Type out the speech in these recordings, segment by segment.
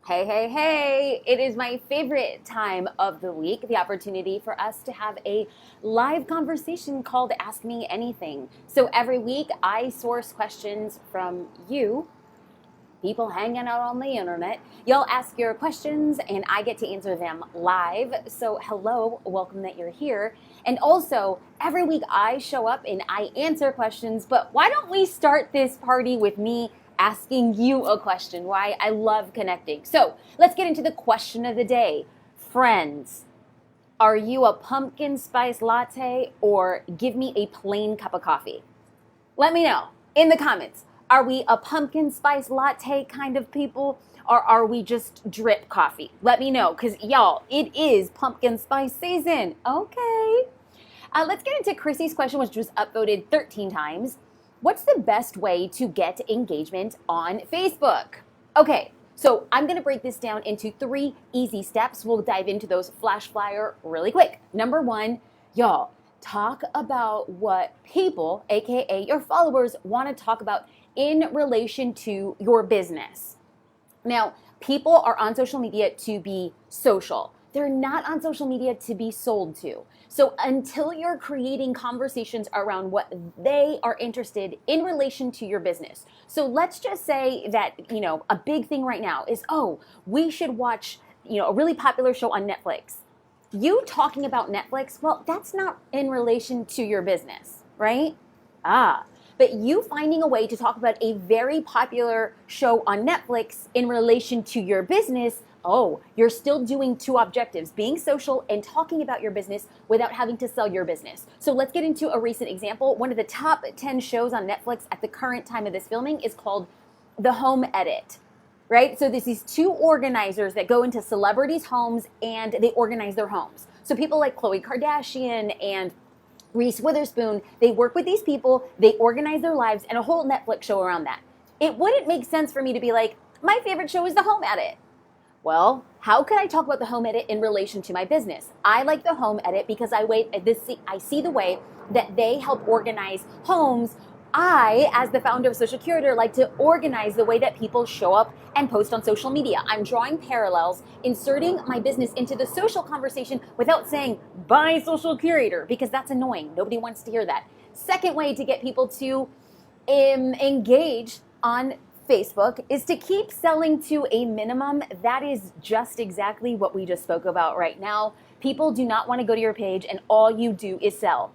Hey, hey, hey, it is my favorite time of the week, the opportunity for us to have a live conversation called Ask Me Anything. So every week I source questions from you, people hanging out on the internet. Y'all ask your questions and I get to answer them live. So hello, welcome that you're here. And also, every week I show up and I answer questions, but why don't we start this party with me asking you a question? Why I love connecting. So let's get into the question of the day. Friends, are you a pumpkin spice latte or give me a plain cup of coffee? Let me know in the comments. Are we a pumpkin spice latte kind of people or are we just drip coffee? Let me know because y'all, it is pumpkin spice season. Okay. Let's get into Chrissy's question, which was upvoted 13 times. What's the best way to get engagement on Facebook? Okay, so I'm going to break this down into 3 easy steps. We'll dive into those flash flyer really quick. Number 1, y'all, talk about what people, aka your followers, want to talk about in relation to your business. Now, people are on social media to be social. They're not on social media to be sold to. So until you're creating conversations around what they are interested in relation to your business. So let's just say that, a big thing right now is, we should watch, a really popular show on Netflix. You talking about Netflix, well, that's not in relation to your business, right? But you finding a way to talk about a very popular show on Netflix in relation to your business, you're still doing 2 objectives, being social and talking about your business without having to sell your business. So let's get into a recent example. One of the top 10 shows on Netflix at the current time of this filming is called The Home Edit, right? So there's these 2 organizers that go into celebrities' homes and they organize their homes. So people like Khloe Kardashian and Reese Witherspoon, they work with these people, they organize their lives, and a whole Netflix show around that. It wouldn't make sense for me to be like, my favorite show is The Home Edit. Well, how could I talk about The Home Edit in relation to my business? I like The Home Edit because I see the way that they help organize homes. I, as the founder of Social Curator, like to organize the way that people show up and post on social media. I'm drawing parallels, inserting my business into the social conversation without saying, buy Social Curator, because that's annoying. Nobody wants to hear that. Second way to get people to engage on Facebook is to keep selling to a minimum. That is just exactly what we just spoke about right now. People do not want to go to your page and all you do is sell.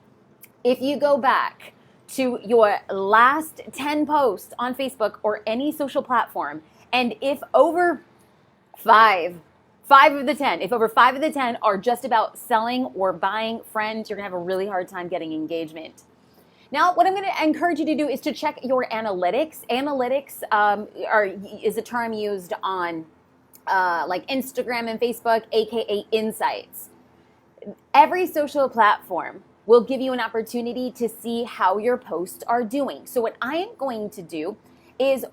If you go back to your last 10 posts on Facebook or any social platform, and if over 5 of the 10, if over 5 of the 10 are just about selling or buying, friends, you're gonna have a really hard time getting engagement. Now, what I'm going to encourage you to do is to check your analytics. Analytics is a term used on like Instagram and Facebook, aka insights. Every social platform will give you an opportunity to see how your posts are doing. So what I am going to do is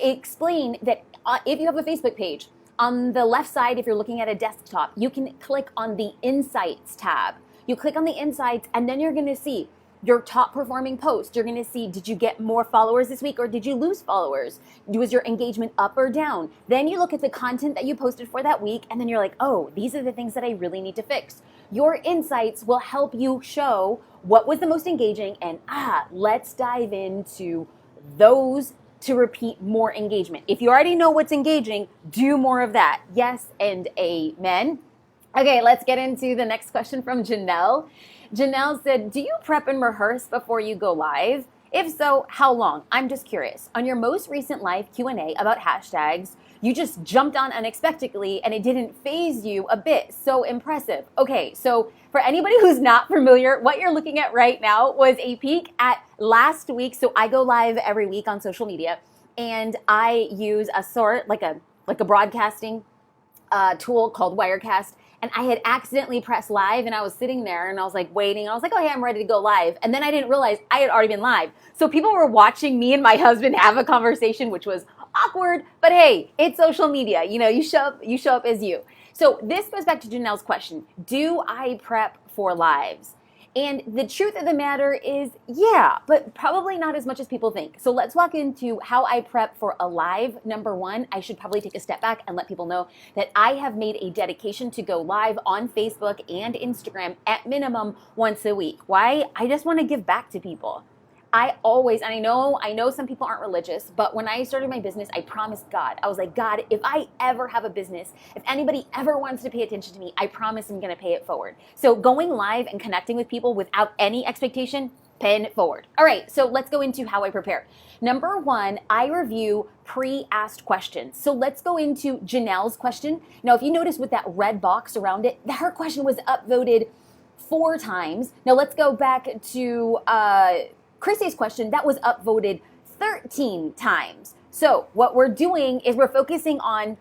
explain that if you have a Facebook page, on the left side, if you're looking at a desktop, you can click on the Insights tab. You click on the Insights, and then you're going to see your top performing post. You're going to see, did you get more followers this week or did you lose followers? Was your engagement up or down? Then you look at the content that you posted for that week and then you're like, these are the things that I really need to fix. Your insights will help you show what was the most engaging and let's dive into those to repeat more engagement. If you already know what's engaging, do more of that. Yes and amen. Okay, let's get into the next question from Janelle. Janelle said, do you prep and rehearse before you go live? If so, how long? I'm just curious. On your most recent live Q&A about hashtags, you just jumped on unexpectedly and it didn't faze you a bit. So impressive. Okay, so for anybody who's not familiar, what you're looking at right now was a peek at last week. So I go live every week on social media and I use a sort like a broadcasting tool called Wirecast. And I had accidentally pressed live and I was sitting there and I was like waiting. I was like, hey, I'm ready to go live. And then I didn't realize I had already been live. So people were watching me and my husband have a conversation, which was awkward. But hey, it's social media. You show up as you. So this goes back to Janelle's question. Do I prep for lives? And the truth of the matter is, yeah, but probably not as much as people think. So let's walk into how I prep for a live. Number one, I should probably take a step back and let people know that I have made a dedication to go live on Facebook and Instagram at minimum once a week. Why? I just want to give back to people. I always, and I know some people aren't religious, but when I started my business, I promised God, I was like, God, if I ever have a business, if anybody ever wants to pay attention to me, I promise I'm going to pay it forward. So going live and connecting with people without any expectation, paying it forward. All right, so let's go into how I prepare. Number one, I review pre-asked questions. So let's go into Janelle's question. Now, if you notice with that red box around it, her question was upvoted 4 times. Now let's go back to Chrissy's question, that was upvoted 13 times. So what we're doing is we're focusing on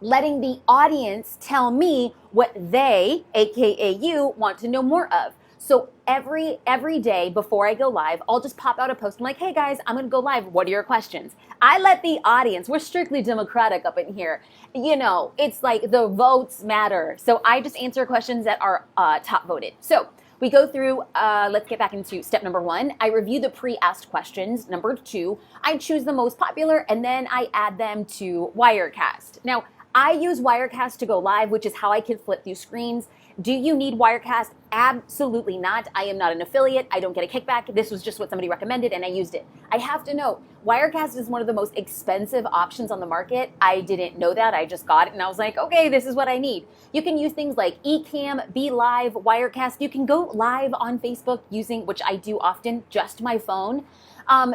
letting the audience tell me what they, aka you, want to know more of. So every day before I go live, I'll just pop out a post. I'm like, hey guys, I'm gonna go live. What are your questions? I let the audience, we're strictly democratic up in here. You know, it's like the votes matter. So I just answer questions that are top voted. So we go through, let's get back into step number 1. I review the pre-asked questions. Number 2, I choose the most popular and then I add them to Wirecast. Now, I use Wirecast to go live, which is how I can flip through screens. Do you need Wirecast? Absolutely not. I am not an affiliate. I don't get a kickback. This was just what somebody recommended and I used it. I have to note, Wirecast is one of the most expensive options on the market. I didn't know that. I just got it and I was like, okay, this is what I need. You can use things like Ecamm, BeLive, Wirecast. You can go live on Facebook using, which I do often, just my phone.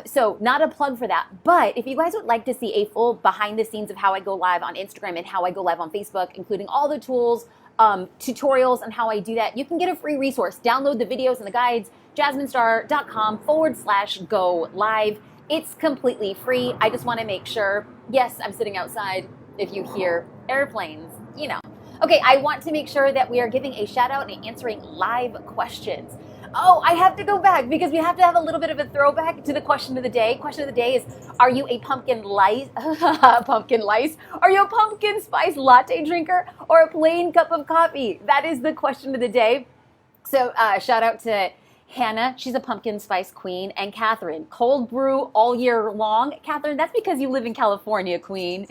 So not a plug for that, but if you guys would like to see a full behind the scenes of how I go live on Instagram and how I go live on Facebook, including all the tools, tutorials on how I do that, you can get a free resource. Download the videos and the guides, jasminestar.com/go live. It's completely free. I just want to make sure, yes, I'm sitting outside. If you hear airplanes, you know. Okay, I want to make sure that we are giving a shout out and answering live questions. Oh, I have to go back because we have to have a little bit of a throwback to the question of the day. Question of the day is, are you a pumpkin lice? Are you a pumpkin spice latte drinker or a plain cup of coffee? That is the question of the day. So shout out to Hannah, she's a pumpkin spice queen, and Catherine, cold brew all year long. Catherine, that's because you live in California, queen.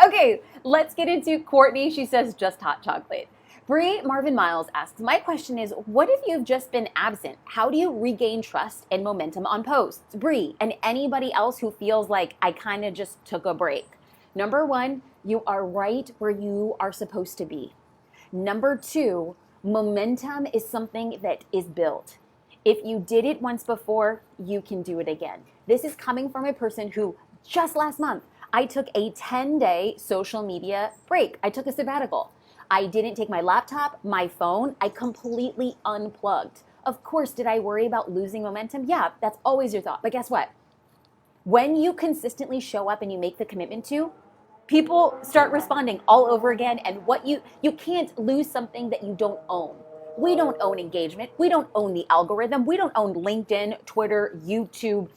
Okay, let's get into Courtney. She says just hot chocolate. Bree Marvin Miles asks, my question is, what if you've just been absent? How do you regain trust and momentum on posts? Bree, and anybody else who feels like I kind of just took a break. Number 1, you are right where you are supposed to be. Number 2, momentum is something that is built. If you did it once before, you can do it again. This is coming from a person who just last month, I took a 10-day social media break. I took a sabbatical. I didn't take my laptop, my phone. I completely unplugged. Of course, did I worry about losing momentum? Yeah, that's always your thought. But guess what? When you consistently show up and you make the commitment to, people start responding all over again. And what you can't lose something that you don't own. We don't own engagement. We don't own the algorithm. We don't own LinkedIn, Twitter, YouTube,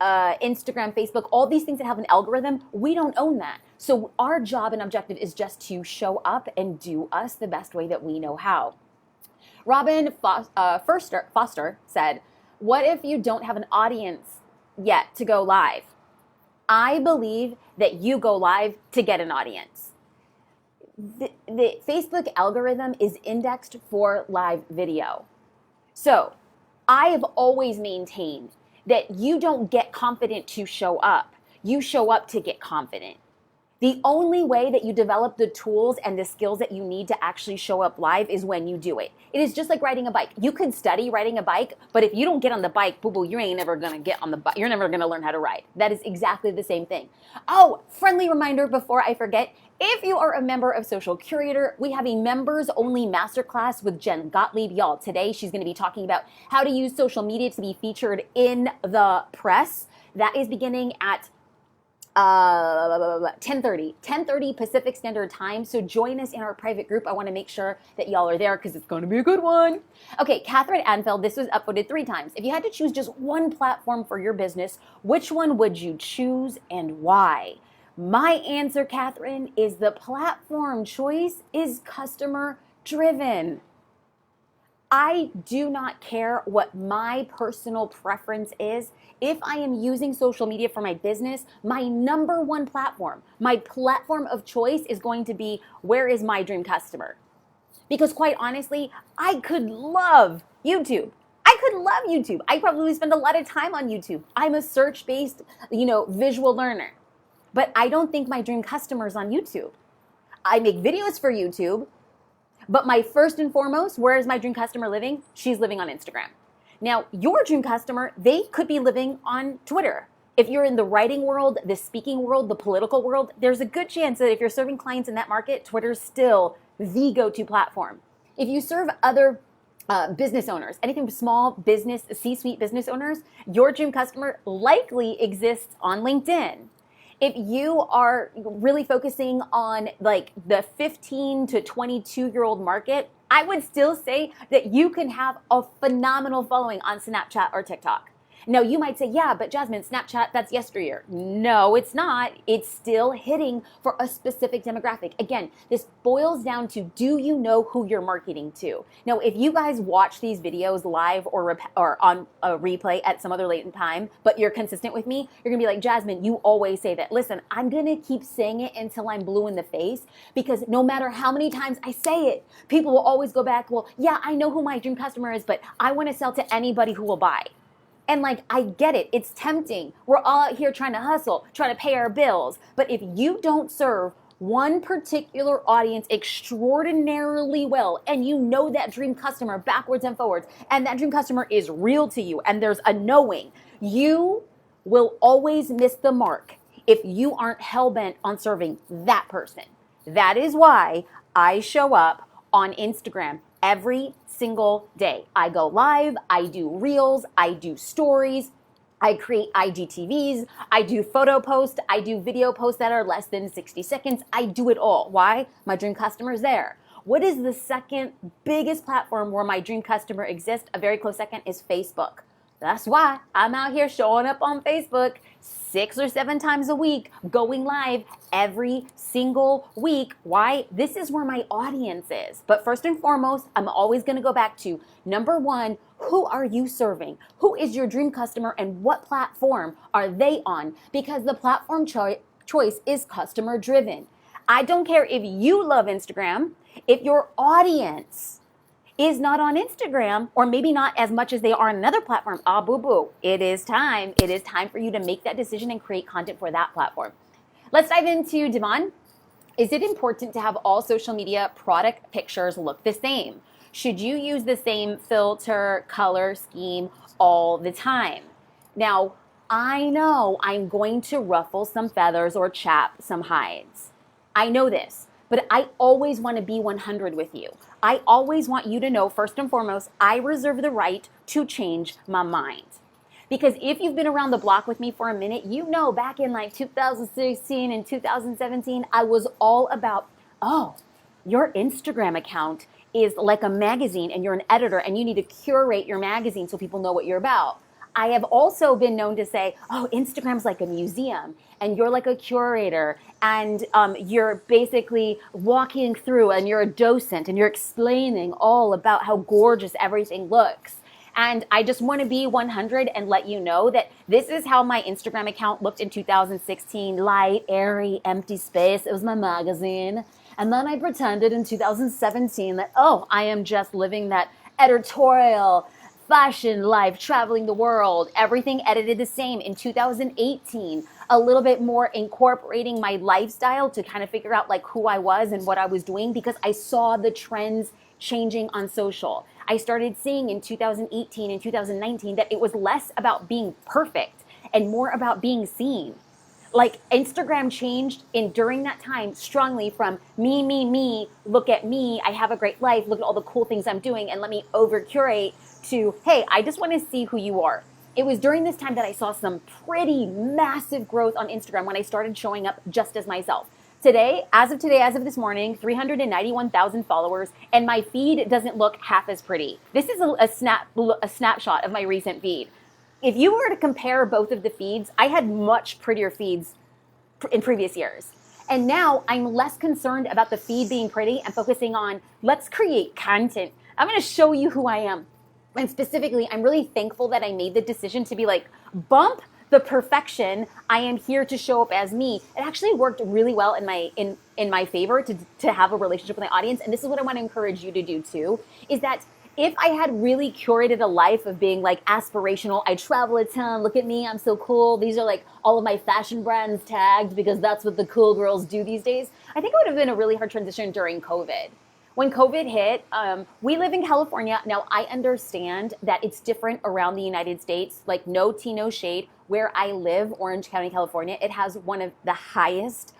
Instagram, Facebook, all these things that have an algorithm. We don't own that. So our job and objective is just to show up and do us the best way that we know how. Robin Foster said, what if you don't have an audience yet to go live? I believe that you go live to get an audience. The Facebook algorithm is indexed for live video. So I have always maintained that you don't get confident to show up. You show up to get confident. The only way that you develop the tools and the skills that you need to actually show up live is when you do it. It is just like riding a bike. You can study riding a bike, but if you don't get on the bike, boo-boo, you ain't never gonna get on the bike. You're never gonna learn how to ride. That is exactly the same thing. Oh, friendly reminder before I forget, if you are a member of Social Curator, we have a members only masterclass with Jen Gottlieb. Y'all, today she's gonna be talking about how to use social media to be featured in the press. That is beginning at 10:30 Pacific Standard Time. So join us in our private group. I want to make sure that y'all are there because it's going to be a good one. Okay, Catherine Anfeld, this was upvoted 3 times. If you had to choose just one platform for your business, which one would you choose and why? My answer, Catherine, is the platform choice is customer driven. I do not care what my personal preference is. If I am using social media for my business, my number one platform, my platform of choice is going to be, where is my dream customer? Because quite honestly, I could love YouTube. I could love YouTube. I probably spend a lot of time on YouTube. I'm a search-based, visual learner. But I don't think my dream customer is on YouTube. I make videos for YouTube, but my first and foremost, where is my dream customer living? She's living on Instagram. Now, your dream customer, they could be living on Twitter. If you're in the writing world, the speaking world, the political world, there's a good chance that if you're serving clients in that market, Twitter's still the go-to platform. If you serve other business owners, anything small business, C-suite business owners, your dream customer likely exists on LinkedIn. If you are really focusing on like the 15 to 22-year-old market, I would still say that you can have a phenomenal following on Snapchat or TikTok. Now, you might say, yeah, but Jasmine, Snapchat, that's yesteryear. No, it's not. It's still hitting for a specific demographic. Again, this boils down to, do you know who you're marketing to? Now, if you guys watch these videos live or on a replay at some other latent time, but you're consistent with me, you're going to be like, Jasmine, you always say that. Listen, I'm going to keep saying it until I'm blue in the face, because no matter how many times I say it, people will always go back, well, yeah, I know who my dream customer is, but I want to sell to anybody who will buy. And like, I get it. It's tempting. We're all out here trying to hustle, trying to pay our bills. But if you don't serve one particular audience extraordinarily well, and you know that dream customer backwards and forwards, and that dream customer is real to you, and there's a knowing, you will always miss the mark if you aren't hell-bent on serving that person. That is why I show up on Instagram every single day. I go live, I do reels, I do stories, I create IGTVs, I do photo posts, I do video posts that are less than 60 seconds. I do it all. Why? My dream customer is there. What is the second biggest platform where my dream customer exists? A very close second is Facebook. That's why I'm out here showing up on Facebook 6 or 7 times a week, going live every single week. Why? This is where my audience is. But first and foremost, I'm always going to go back to number one, who are you serving? Who is your dream customer, and what platform are they on? Because the platform choice is customer driven. I don't care if you love Instagram, if your audience is not on Instagram, or maybe not as much as they are on another platform, boo-boo. It is time. It is time for you to make that decision and create content for that platform. Let's dive into Devon. Is it important to have all social media product pictures look the same? Should you use the same filter, color scheme all the time? Now, I know I'm going to ruffle some feathers or chap some hides. I know this. But I always want to be 100 with you. I always want you to know, first and foremost, I reserve the right to change my mind. Because if you've been around the block with me for a minute, you know back in like 2016 and 2017, I was all about, your Instagram account is like a magazine and you're an editor and you need to curate your magazine so people know what you're about. I have also been known to say, Instagram's like a museum and you're like a curator and you're basically walking through and you're a docent and you're explaining all about how gorgeous everything looks. And I just want to be 100 and let you know that this is how my Instagram account looked in 2016. Light, airy, empty space. It was my magazine. And then I pretended in 2017 that, I am just living that editorial fashion life, traveling the world, everything edited the same. In 2018, a little bit more incorporating my lifestyle to kind of figure out like who I was and what I was doing, because I saw the trends changing on social. I started seeing in 2018 and 2019 that it was less about being perfect and more about being seen. Like Instagram changed during that time strongly from me, look at me, I have a great life, look at all the cool things I'm doing and let me over curate, to, hey, I just want to see who you are. It was during this time that I saw some pretty massive growth on Instagram when I started showing up just as myself. Today, as of this morning, 391,000 followers, and my feed doesn't look half as pretty. This is a snapshot of my recent feed. If you were to compare both of the feeds, I had much prettier feeds in previous years. And now I'm less concerned about the feed being pretty and focusing on, let's create content I'm going to show you who I am. And specifically, I'm really thankful that I made the decision to be like, bump the perfection. I am here to show up as me. It actually worked really well in my favor to have a relationship with my audience. And this is what I want to encourage you to do too, is that if I had really curated a life of being like aspirational, I travel a ton, look at me, I'm so cool, these are like all of my fashion brands tagged because that's what the cool girls do these days, I think it would have been a really hard transition during COVID. When COVID hit, we live in California. Now, I understand that it's different around the United States, like no tea, no shade. Where I live, Orange County, California, it has one of the highest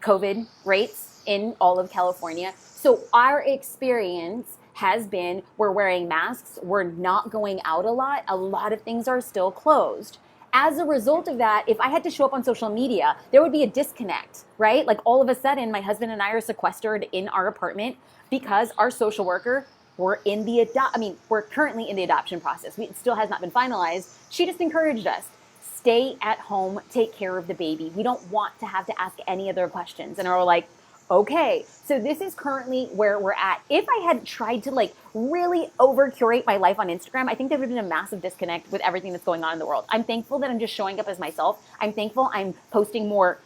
COVID rates in all of California. So our experience has been we're wearing masks, we're not going out a lot of things are still closed. As a result of that, if I had to show up on social media, there would be a disconnect, right? Like all of a sudden, my husband and I are sequestered in our apartment because our social worker, we're currently in the adoption process. It still has not been finalized. She just encouraged us, stay at home, take care of the baby. We don't want to have to ask any other questions. And we're like, okay, so this is currently where we're at. If I had tried to like really over curate my life on Instagram, I think there would have been a massive disconnect with everything that's going on in the world. I'm thankful that I'm just showing up as myself. I'm thankful I'm posting more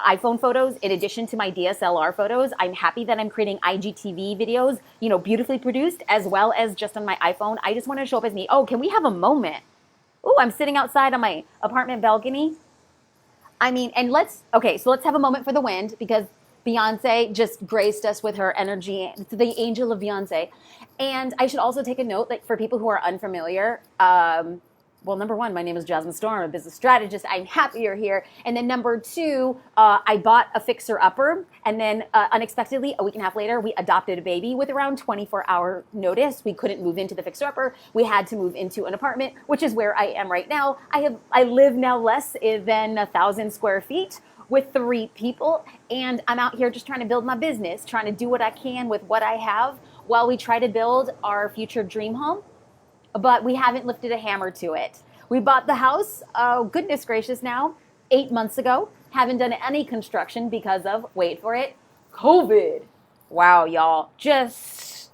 iPhone photos in addition to my DSLR photos. I'm happy that I'm creating IGTV videos, beautifully produced, as well as just on my iPhone. I just want to show up as me. Oh, can we have a moment? Oh, I'm sitting outside on my apartment balcony. So let's have a moment for the wind because Beyonce just graced us with her energy. It's the angel of Beyonce. And I should also take a note that for people who are unfamiliar, number one, my name is Jasmine Storm, I'm a business strategist. I'm happy you're here. And then number two, I bought a fixer-upper. And then unexpectedly, a week and a half later, we adopted a baby with around 24-hour notice. We couldn't move into the fixer-upper. We had to move into an apartment, which is where I am right now. I live now less than 1,000 square feet with 3 people. And I'm out here just trying to build my business, trying to do what I can with what I have while we try to build our future dream home. But we haven't lifted a hammer to it. We bought the house, goodness gracious now, 8 months ago. Haven't done any construction because of, wait for it, COVID. Wow, y'all, just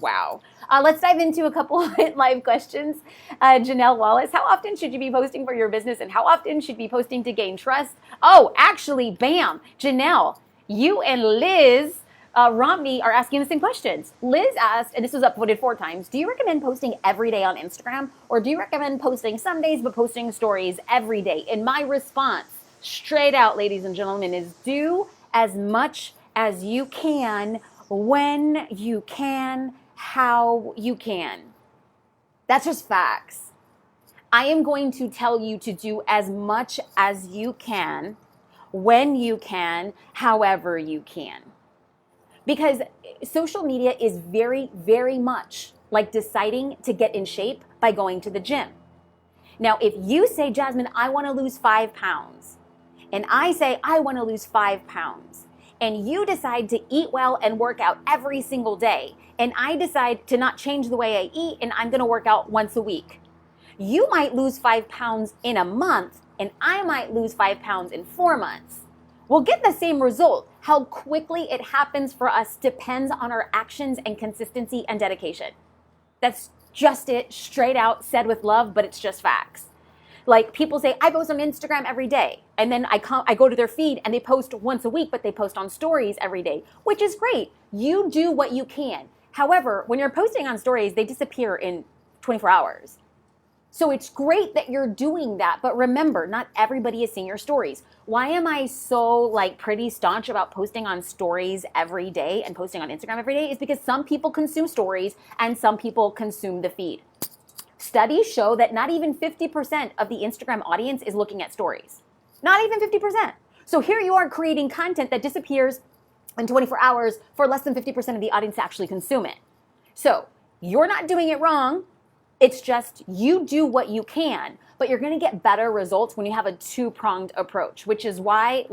wow. Let's dive into a couple of live questions. Janelle Wallace, how often should you be posting for your business and how often should you be posting to gain trust? Oh, actually, bam, Janelle, you and Liz Romney are asking the same questions. Liz asked, and this was upvoted 4 times, do you recommend posting every day on Instagram or do you recommend posting some days but posting stories every day? And my response, straight out, ladies and gentlemen, is do as much as you can, when you can, how you can. That's just facts. I am going to tell you to do as much as you can, when you can, however you can. Because social media is very, very much like deciding to get in shape by going to the gym. Now, if you say, Jasmine, I want to lose 5 pounds, and I say, I want to lose 5 pounds, and you decide to eat well and work out every single day, and I decide to not change the way I eat, and I'm going to work out once a week, you might lose 5 pounds in a month, and I might lose 5 pounds in 4 months. We'll get the same result. How quickly it happens for us depends on our actions and consistency and dedication. That's just it, straight out, said with love, but it's just facts. Like people say, I post on Instagram every day. And then I go to their feed and they post once a week, but they post on stories every day, which is great. You do what you can. However, when you're posting on stories, they disappear in 24 hours. So it's great that you're doing that, but remember, not everybody is seeing your stories. Why am I so pretty staunch about posting on stories every day and posting on Instagram every day? Is because some people consume stories and some people consume the feed. Studies show that not even 50% of the Instagram audience is looking at stories. Not even 50%. So here you are creating content that disappears in 24 hours for less than 50% of the audience to actually consume it. So you're not doing it wrong. It's just you do what you can, but you're going to get better results when you have a 2-pronged approach, which is why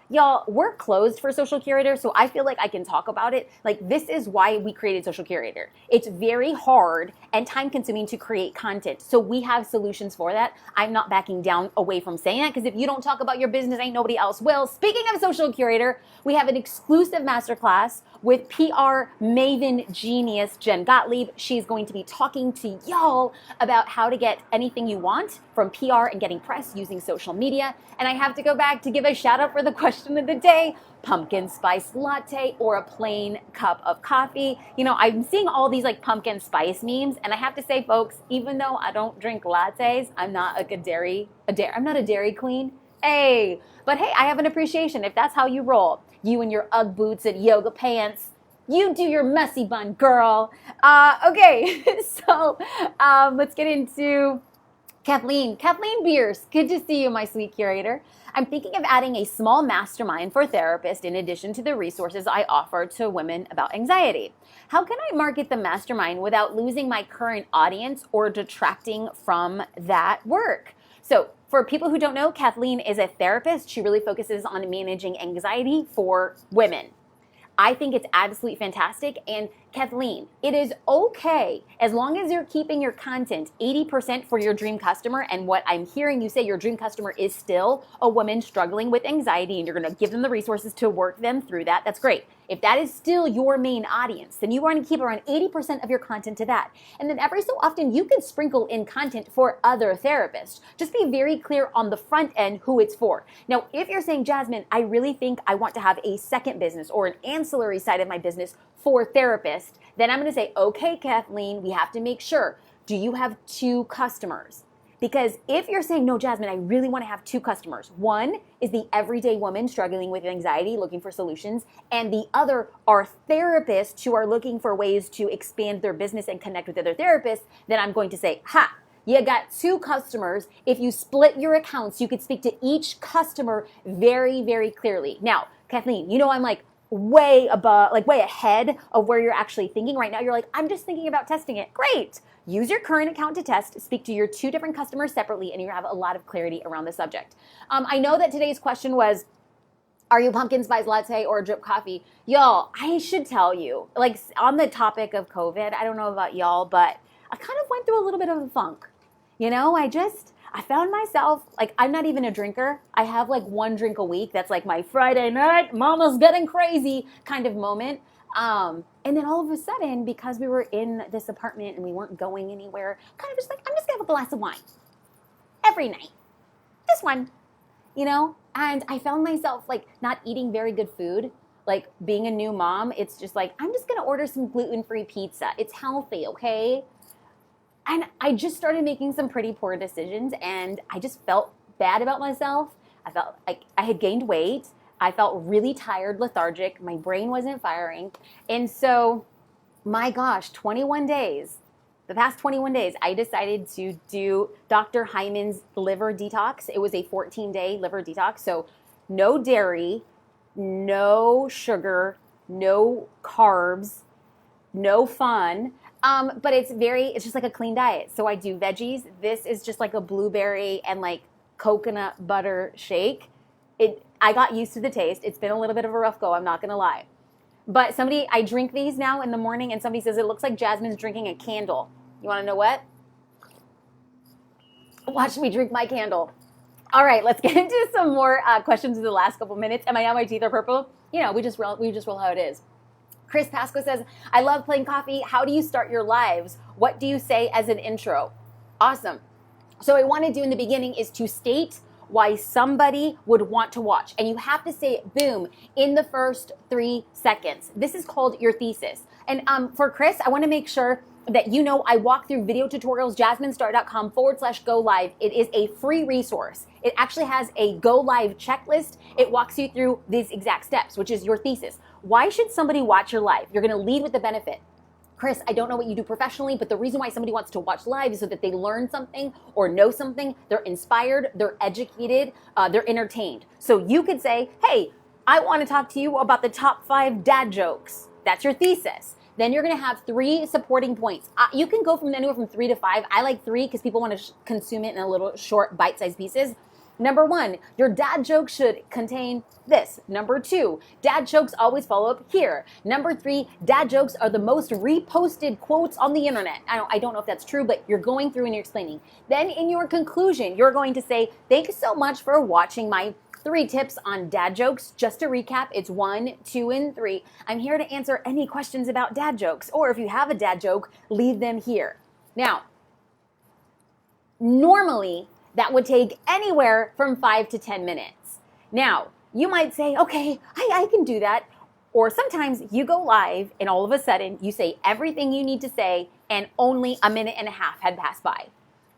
Y'all, we're closed for Social Curator, so I feel like I can talk about it. Like, this is why we created Social Curator. It's very hard and time consuming to create content. So we have solutions for that. I'm not backing down away from saying that, because if you don't talk about your business, ain't nobody else will. Speaking of Social Curator, we have an exclusive masterclass with PR maven genius Jen Gottlieb. She's going to be talking to y'all about how to get anything you want from PR and getting press using social media. And I have to go back to give a shout out for the question of the day: pumpkin spice latte or a plain cup of coffee? You know, I'm seeing all these like pumpkin spice memes, and I have to say, folks, even though I don't drink lattes, I'm not I'm not a dairy queen. Hey, but hey, I have an appreciation if that's how you roll. You and your Ugg boots and yoga pants. You do your messy bun, girl. Okay, so let's get into Kathleen Beers. Good to see you, my sweet curator. I'm thinking of adding a small mastermind for therapists in addition to the resources I offer to women about anxiety. How can I market the mastermind without losing my current audience or detracting from that work? So for people who don't know, Kathleen is a therapist. She really focuses on managing anxiety for women. I think it's absolutely fantastic. And Kathleen, it is okay as long as you're keeping your content 80% for your dream customer. And what I'm hearing you say, your dream customer is still a woman struggling with anxiety, and you're going to give them the resources to work them through that. That's great. If that is still your main audience, then you want to keep around 80% of your content to that. And then every so often you can sprinkle in content for other therapists. Just be very clear on the front end who it's for. Now, if you're saying, Jasmine, I really think I want to have a second business or an ancillary side of my business for therapists, then I'm going to say, okay, Kathleen, we have to make sure. Do you have 2 customers? Because if you're saying, no, Jasmine, I really want to have 2 customers. One is the everyday woman struggling with anxiety, looking for solutions. And the other are therapists who are looking for ways to expand their business and connect with other therapists. Then I'm going to say, ha, you got 2 customers. If you split your accounts, you could speak to each customer very, very clearly. Now, Kathleen, you know, I'm like way above, like way ahead of where you're actually thinking right now. You're like, I'm just thinking about testing it. Great. Use your current account to test, speak to your 2 different customers separately, and you have a lot of clarity around the subject. I know that today's question was, are you pumpkin spice latte or drip coffee? Y'all, I should tell you, like on the topic of COVID, I don't know about y'all, but I kind of went through a little bit of a funk. You know, I found myself, like, I'm not even a drinker. I have like 1 drink a week. That's like my Friday night, mama's getting crazy kind of moment. And then all of a sudden, because we were in this apartment and we weren't going anywhere, kind of just like, I'm just gonna have a glass of wine every night. This one, you know? And I found myself like not eating very good food. Like being a new mom, it's just like, I'm just gonna order some gluten-free pizza. It's healthy, okay? And I just started making some pretty poor decisions, and I just felt bad about myself. I felt like I had gained weight. I felt really tired, lethargic. My brain wasn't firing. And so, my gosh, 21 days, the past 21 days, I decided to do Dr. Hyman's liver detox. It was a 14-day liver detox. So no dairy, no sugar, no carbs, no fun. But it's just like a clean diet. So I do veggies. This is just like a blueberry and like coconut butter shake. I got used to the taste. It's been a little bit of a rough go, I'm not gonna lie. But I drink these now in the morning, and somebody says it looks like Jasmine's drinking a candle. You wanna know what? Watch me drink my candle. All right, let's get into some more questions in the last couple minutes. Am I on my teeth are purple? You know, we just roll how it is. Chris Pasco says, I love playing coffee. How do you start your lives? What do you say as an intro? Awesome. So what I want to do in the beginning is to state why somebody would want to watch. And you have to say it, boom, in the first 3 seconds. This is called your thesis. And for Chris, I want to make sure that you know I walk through video tutorials, jasminestar.com/go live. It is a free resource. It actually has a go live checklist. It walks you through these exact steps, which is your thesis. Why should somebody watch your live? You're going to lead with the benefit. Chris, I don't know what you do professionally, but the reason why somebody wants to watch live is so that they learn something or know something. They're inspired, they're educated, they're entertained. So you could say, hey, I want to talk to you about the top 5 dad jokes. That's your thesis. Then you're going to have 3 supporting points. You can go from anywhere from 3 to 5. I like 3 because people want to consume it in a little short bite-sized pieces. Number 1, your dad joke should contain this. Number 2, dad jokes always follow up here. Number 3, dad jokes are the most reposted quotes on the internet. I don't know if that's true, but you're going through and you're explaining. Then in your conclusion, you're going to say, thank you so much for watching my 3 tips on dad jokes. Just to recap, it's 1, 2, and 3. I'm here to answer any questions about dad jokes, or if you have a dad joke, leave them here. Now, normally, that would take anywhere from 5 to 10 minutes. Now, you might say, okay, I can do that. Or sometimes you go live and all of a sudden you say everything you need to say and only a minute and a half had passed by.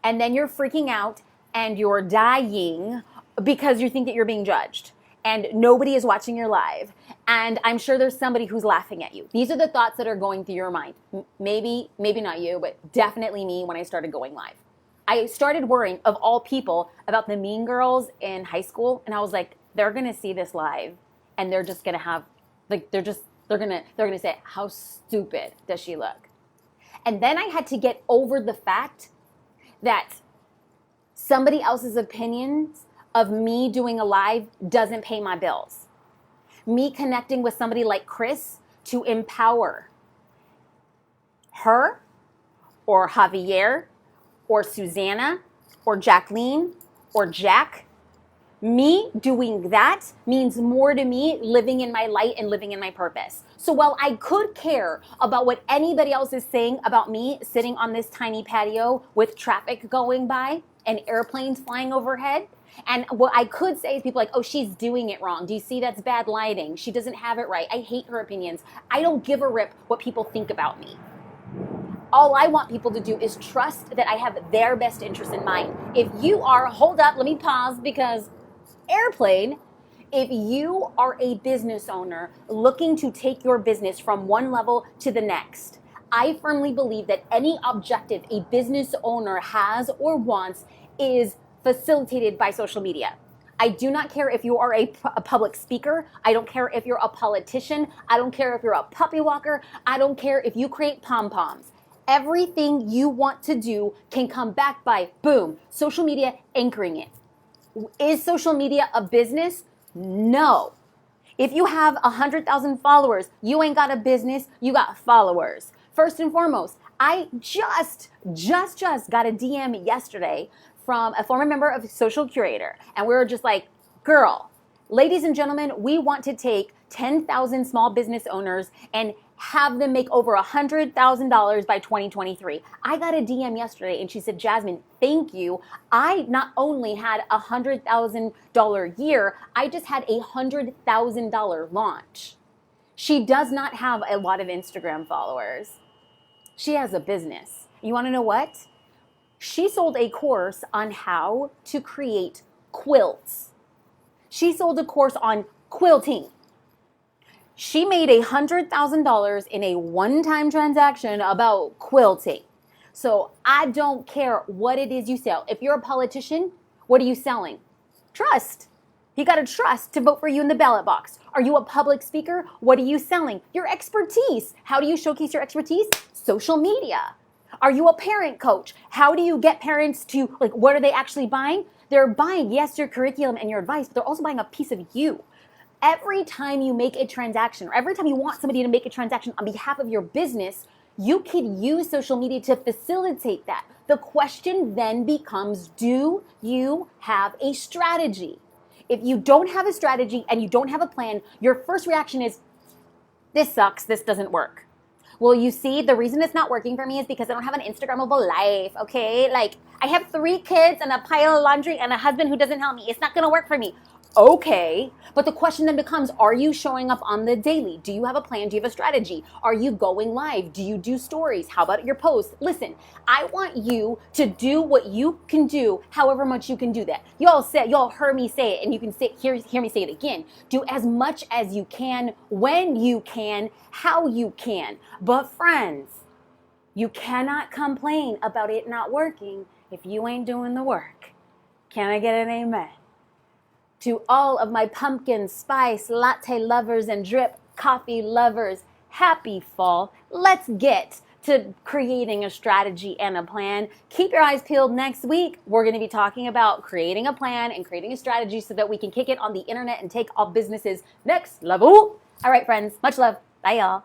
And then you're freaking out and you're dying because you think that you're being judged and nobody is watching your live. And I'm sure there's somebody who's laughing at you. These are the thoughts that are going through your mind. Maybe not you, but definitely me when I started going live. I started worrying, of all people, about the mean girls in high school, and I was like, they're gonna see this live, and they're just gonna have, like, they're gonna say, how stupid does she look? And then I had to get over the fact that somebody else's opinions of me doing a live doesn't pay my bills. Me connecting with somebody like Chris to empower her or Javier or Susanna, or Jacqueline, or Jack. Me doing that means more to me living in my light and living in my purpose. So while I could care about what anybody else is saying about me sitting on this tiny patio with traffic going by and airplanes flying overhead, and what I could say is people like, oh, she's doing it wrong. Do you see that's bad lighting? She doesn't have it right. I hate her opinions. I don't give a rip what people think about me. All I want people to do is trust that I have their best interest in mind. If you are, hold up, let me pause because airplane, if you are a business owner looking to take your business from one level to the next, I firmly believe that any objective a business owner has or wants is facilitated by social media. I do not care if you are a public speaker. I don't care if you're a politician. I don't care if you're a puppy walker. I don't care if you create pom-poms. Everything you want to do can come back by, boom, social media anchoring it. Is social media a business? No. If you have 100,000 followers, you ain't got a business, you got followers. First and foremost, I just got a DM yesterday from a former member of Social Curator. And we were just like, girl, ladies and gentlemen, we want to take 10,000 small business owners and have them make over $100,000 by 2023. I got a DM yesterday and she said, Jasmine, thank you. I not only had a $100,000 year, I just had a $100,000 launch. She does not have a lot of Instagram followers. She has a business. You want to know what? She sold a course on how to create quilts. She sold a course on quilting. She made $100,000 in a one-time transaction about quilting. So I don't care what it is you sell. If you're a politician, what are you selling? Trust. You got to trust to vote for you in the ballot box. Are you a public speaker? What are you selling? Your expertise. How do you showcase your expertise? Social media. Are you a parent coach? How do you get parents to, like, what are they actually buying? They're buying, yes, your curriculum and your advice, but they're also buying a piece of you. Every time you make a transaction, or every time you want somebody to make a transaction on behalf of your business, you could use social media to facilitate that. The question then becomes, do you have a strategy? If you don't have a strategy and you don't have a plan, your first reaction is, this sucks, this doesn't work. Well, you see, the reason it's not working for me is because I don't have an Instagrammable life, okay? Like, I have 3 kids and a pile of laundry and a husband who doesn't help me. It's not gonna work for me. Okay, but the question then becomes, are you showing up on the daily? Do you have a plan? Do you have a strategy? Are you going live? Do you do stories? How about your posts? Listen, I want you to do what you can do, however much you can do that. Y'all heard me say it, and you can hear me say it again. Do as much as you can, when you can, how you can. But friends, you cannot complain about it not working if you ain't doing the work. Can I get an amen? To all of my pumpkin spice latte lovers and drip coffee lovers, happy fall. Let's get to creating a strategy and a plan. Keep your eyes peeled next week. We're going to be talking about creating a plan and creating a strategy so that we can kick it on the internet and take our businesses next level. All right, friends, much love. Bye, y'all.